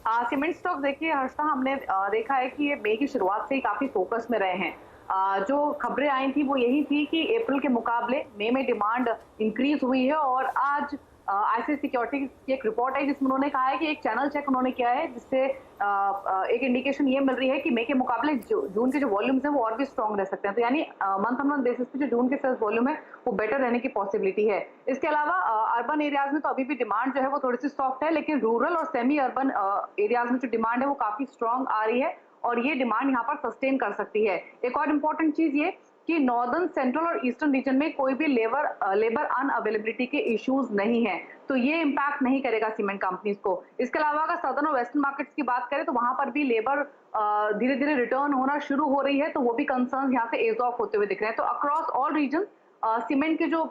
Cement stock देखिए हर्षा, हमने देखा है कि ये मई की शुरुआत से ही काफी फोकस में रहे हैं। जो खबरें आई थी वो यही थी कि अप्रैल के मुकाबले मई में डिमांड इंक्रीज हुई है, और आज आईसीआईसीआई सिक्योरिटीज की एक रिपोर्ट आई जिसमें उन्होंने कहा है कि एक चैनल चेक उन्होंने किया है, जिससे एक इंडिकेशन ये मिल रही है कि मई के मुकाबले जून के जो वॉल्यूम्स हैं वो और भी स्ट्रॉन्ग रह सकते हैं। तो यानी मंथ ऑन मंथ बेसिस पे जो जून के सेल्स वॉल्यूम है वो बेटर रहने की पॉसिबिलिटी है। इसके अलावा अर्बन एरियाज में तो अभी भी डिमांड जो है वो थोड़ी सी सॉफ्ट है, लेकिन रूरल और सेमी अर्बन एरियाज में जो डिमांड है वो काफी स्ट्रॉन्ग आ रही है, और ये डिमांड यहाँ पर सस्टेन कर सकती है। एक और इम्पोर्टेंट चीज ये कि नॉर्दर्न, सेंट्रल और ईस्टर्न रीजन में कोई भी लेबर अनअवेलेबिलिटी के इश्यूज नहीं है, तो ये इम्पैक्ट नहीं करेगा सीमेंट कंपनीज को। इसके अलावा अगर सदर्न और वेस्टर्न मार्केट्स की बात करें तो वहां पर भी लेबर धीरे धीरे रिटर्न होना शुरू हो रही है, तो वो भी कंसर्न यहाँ से एज ऑफ होते हुए दिख रहे हैं। तो अक्रॉस ऑल रीजन सीमेंट के जो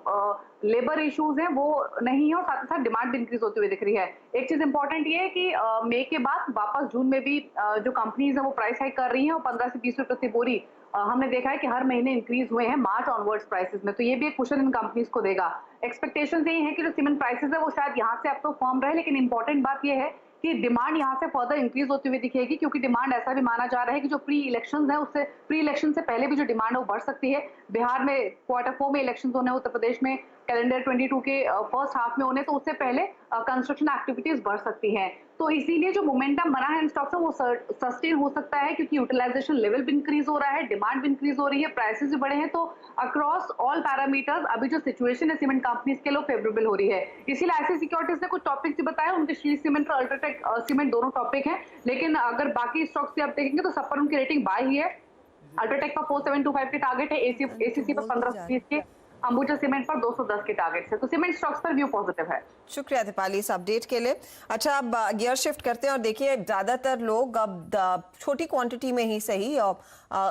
लेबर इश्यूज हैं वो नहीं है, और साथ ही साथ डिमांड भी इंक्रीज होती हुई दिख रही है। एक चीज इंपॉर्टेंट ये है कि मई के बाद वापस जून में भी जो कंपनीज है वो प्राइस हाइक कर रही हैं, और 15 से 20 रुपए प्रति बोरी हमने देखा है कि हर महीने इंक्रीज हुए हैं मार्च ऑनवर्ड्स प्राइसेस में, तो ये भी एक कुशन इन कंपनीज को देगा। एक्सपेक्टेशन यही है कि जो सीमेंट प्राइसेस है वो शायद यहाँ से अब तो फर्म रहे, लेकिन इंपॉर्टेंट बात ये है कि डिमांड यहाँ से फर्दर इंक्रीज होती हुई दिखेगी, क्योंकि डिमांड ऐसा भी माना जा रहा है कि जो प्री इलेक्शंस है उससे प्री इलेक्शन से पहले भी जो डिमांड है वो बढ़ सकती है। बिहार में क्वार्टर 4 में इलेक्शन होने, उत्तर प्रदेश में कैलेंडर 22 के फर्स्ट हाफ में होने, तो उससे पहले कंस्ट्रक्शन एक्टिविटीज बढ़ सकती हैं। तो इसीलिए जो मोमेंटम बना है इन स्टॉक्स में वो सस्टेन हो सकता है, क्योंकि यूटिलाइजेशन लेवल भी इंक्रीज हो रहा है, डिमांड भी इंक्रीज हो रही है, प्राइसेस भी बढ़े हैं। तो अक्रॉस ऑल पैरामीटर्स अभी जो सिचुएशन है सीमेंट कंपनीज के लिए फेवरेबल हो रही है। इसीलिए आईसीआईसीआई सिक्योरिटीज ने कुछ टॉपिक्स भी बताया, उनके शील सीमेंट और अल्ट्राटेक सीमेंट दोनों टॉपिक है, लेकिन अगर बाकी स्टॉक्स की आप देखेंगे तो सब पर उनकी रेटिंग बाय ही है। अल्ट्राटेक पर 4725 के टारगेट है, एसीसी पर 1520 के, अंबुजा सीमेंट पर 210 के टारगेट है। तो सीमेंट स्टॉक्स पर व्यू पॉजिटिव है। शुक्रिया दीपाली इस अपडेट के लिए। अच्छा, अब गियर शिफ्ट करते हैं और देखिए ज्यादातर लोग अब छोटी क्वांटिटी में ही सही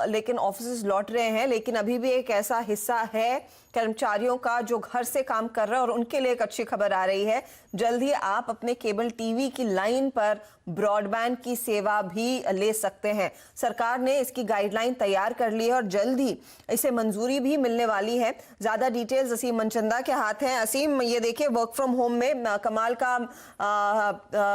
लेकिन ऑफिस लौट रहे हैं, लेकिन अभी भी एक ऐसा हिस्सा है कर्मचारियों का जो घर से काम कर रहा है, और उनके लिए एक अच्छी खबर आ रही है। जल्द ही आप अपने केबल टीवी की लाइन पर ब्रॉडबैंड की सेवा भी ले सकते हैं। सरकार ने इसकी गाइडलाइन तैयार कर ली है और जल्द ही इसे मंजूरी भी मिलने वाली है। ज्यादा डिटेल्स असीम मनचंदा के हाथ हैं। असीम, ये देखिए वर्क फ्रॉम होम में कमाल का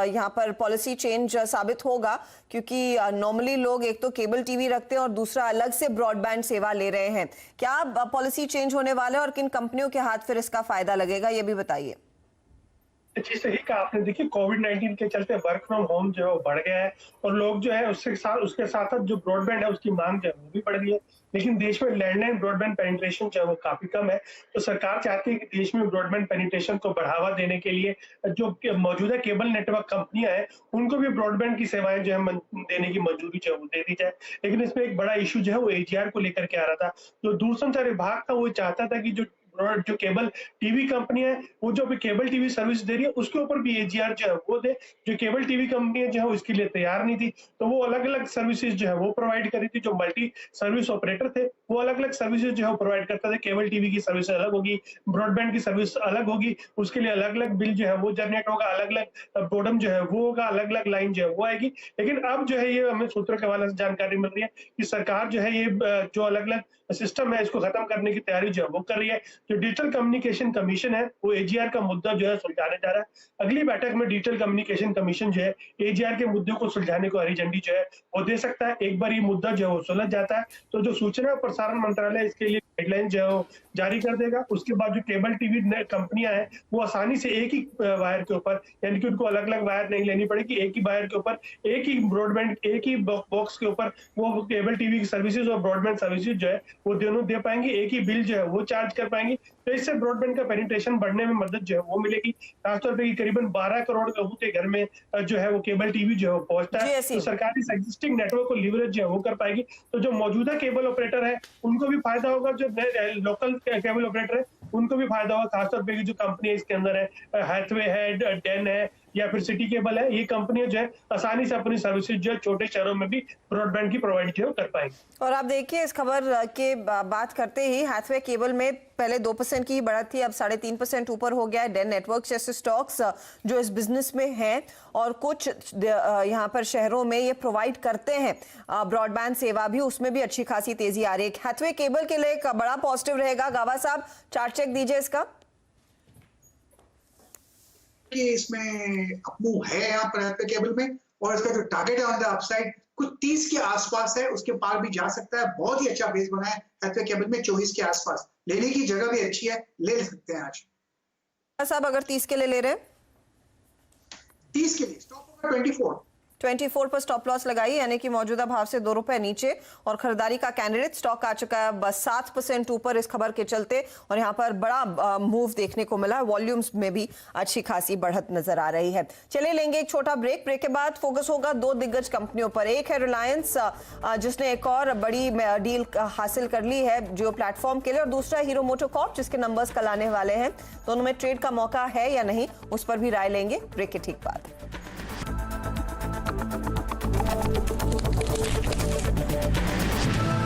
यहाँ पर पॉलिसी चेंज साबित होगा, क्योंकि नॉर्मली लोग एक तो केबल टीवी रखते हैं और दूसरा अलग से ब्रॉडबैंड सेवा ले रहे हैं। क्या पॉलिसी चेंज होने वाले और किन कंपनियों के हाथ फिर इसका फायदा लगेगा, ये भी बताइए। जी, सही कहा आपने। देखिए, कोविड-19 के चलते वर्क फ्रॉम होम जो है वो बढ़ गया है, और लोग जो है उसके साथ साथ जो ब्रॉडबैंड है उसकी मांग जो है वो भी बढ़ गई है। लेकिन देश में लैंडलाइन ब्रॉडबैंड पेनिट्रेशन जो है वो काफी कम है। तो सरकार चाहती है कि देश में ब्रॉडबैंड पेनिट्रेशन को बढ़ावा देने के लिए जो मौजूदा केबल नेटवर्क कंपनियां हैं उनको भी ब्रॉडबैंड की सेवाएं जो है देने की मंजूरी जो है वो दे दी जाए। लेकिन इसमें एक बड़ा इशू जो है वो एजीआर को लेकर के आ रहा था। जो दूरसंचार विभाग था वो चाहता था कि जो केबल टीवी कंपनी है वो जो अभी केबल टीवी सर्विस दे रही है उसके ऊपर भी एजीआर जो है वो दे। जो केबल टीवी कंपनी जो है इसके लिए तैयार नहीं थी, तो वो अलग अलग सर्विसेज जो है वो प्रोवाइड करी थी। जो मल्टी सर्विस ऑपरेटर थे वो अलग अलग सर्विसेज जो है प्रोवाइड करता था। केबल टीवी की सर्विस अलग होगी, ब्रॉडबैंड की सर्विस अलग होगी, उसके लिए अलग अलग बिल जो है वो जनरेट होगा, अलग अलग बोडम जो है वो होगा, अलग अलग लाइन जो है वो आएगी। लेकिन अब जो है ये हमें सूत्रों के हवाले से जानकारी मिल रही है कि सरकार जो है ये जो अलग अलग सिस्टम है इसको खत्म करने की तैयारी जो है वो कर रही है। जो डिजिटल कम्युनिकेशन कमीशन है वो एजीआर का मुद्दा जो है सुलझाने जा रहा है। अगली बैठक में डिजिटल कम्युनिकेशन कमीशन जो है एजीआर के मुद्दे को सुलझाने को हरी झंडी जो है वो दे सकता है। एक बार ये मुद्दा जो है वो सुलझ जाता है तो जो सूचना और प्रसारण मंत्रालय इसके लिए गाइडलाइन जो है वो जारी कर देगा। उसके बाद जो केबल टीवी कंपनियां हैं वो आसानी से एक ही वायर के ऊपर, यानी कि उनको अलग अलग वायर नहीं लेनी पड़ेगी, एक ही वायर के ऊपर, एक ही ब्रॉडबैंड, एक ही बॉक्स के ऊपर वो केबल टीवी की सर्विसेज और ब्रॉडबैंड सर्विसेज जो है वो दोनों दे पाएंगे। एक ही बिल जो है वो चार्ज कर पाएंगे। तो इससे ब्रॉडबैंड का पेनिट्रेशन बढ़ने में मदद जो है वो मिलेगी। खासतौर पर करीबन 12 करोड़ लोगों के घर में जो है वो केबल टीवी जो है वो पहुंचता है, तो सरकार इस एग्जिस्टिंग नेटवर्क को लीवरेज जो है वो कर पाएगी। तो जो मौजूदा केबल ऑपरेटर है उनको भी फायदा होगा, जो लोकल केबल ऑपरेटर है उनको भी फायदा होगा। खासतौर पर जो कंपनी इसके अंदर है, हैथवे है, डेन है या फिर सिटी केबल है, ये कंपनियां जो है आसानी से अपनी सर्विसेज जो है छोटे शहरों में भी ब्रॉडबैंड की प्रोवाइड जो कर पाएंगी। और आप देखिए इस खबर के बात करते ही हैथवे केबल में पहले 2% की बढ़त थी, अब 3.5% ऊपर हो गया है। डेन नेटवर्क जैसे स्टॉक्स जो इस बिजनेस में हैं और कुछ यहाँ पर शहरों में ये प्रोवाइड करते हैं ब्रॉडबैंड सेवा भी, उसमें भी अच्छी खासी तेजी आ रही है। हैथवे केबल के लिए एक बड़ा पॉजिटिव रहेगा। गावा साहब चार्ट चेक दीजिए इसका। कि इसमें अपमूव है यहाँ पर हैथवे केबल में, और इसका जो टारगेट है ऑन द अपसाइड कुछ 30 के आसपास है, उसके पार भी जा सकता है। बहुत ही अच्छा बेस बना है हैथवे केबल में 24 के आसपास, लेने की जगह भी अच्छी है, ले सकते हैं आज। साहब अगर 30 के लिए ले रहे हैं 30 के लिए स्टॉप होगा 24 पर स्टॉप लॉस लगाई, यानी कि मौजूदा भाव से 2 रुपए नीचे, और खरीदारी का कैंडिडेट स्टॉक आ चुका है बस 7% ऊपर इस खबर के चलते, और यहाँ पर बड़ा मूव देखने को मिला है। वॉल्यूम्स में भी अच्छी खासी बढ़त नजर आ रही है। चलिए लेंगे एक छोटा ब्रेक के बाद फोकस होगा 2 दिग्गज कंपनियों पर। एक है रिलायंस, जिसने एक और बड़ी डील हासिल कर ली है जियो प्लेटफॉर्म के लिए, और दूसरा हीरो मोटोकॉर्प, जिसके नंबर्स कल आने वाले हैं। दोनों में ट्रेड का मौका है या नहीं, उस पर भी राय लेंगे ब्रेक के ठीक बाद।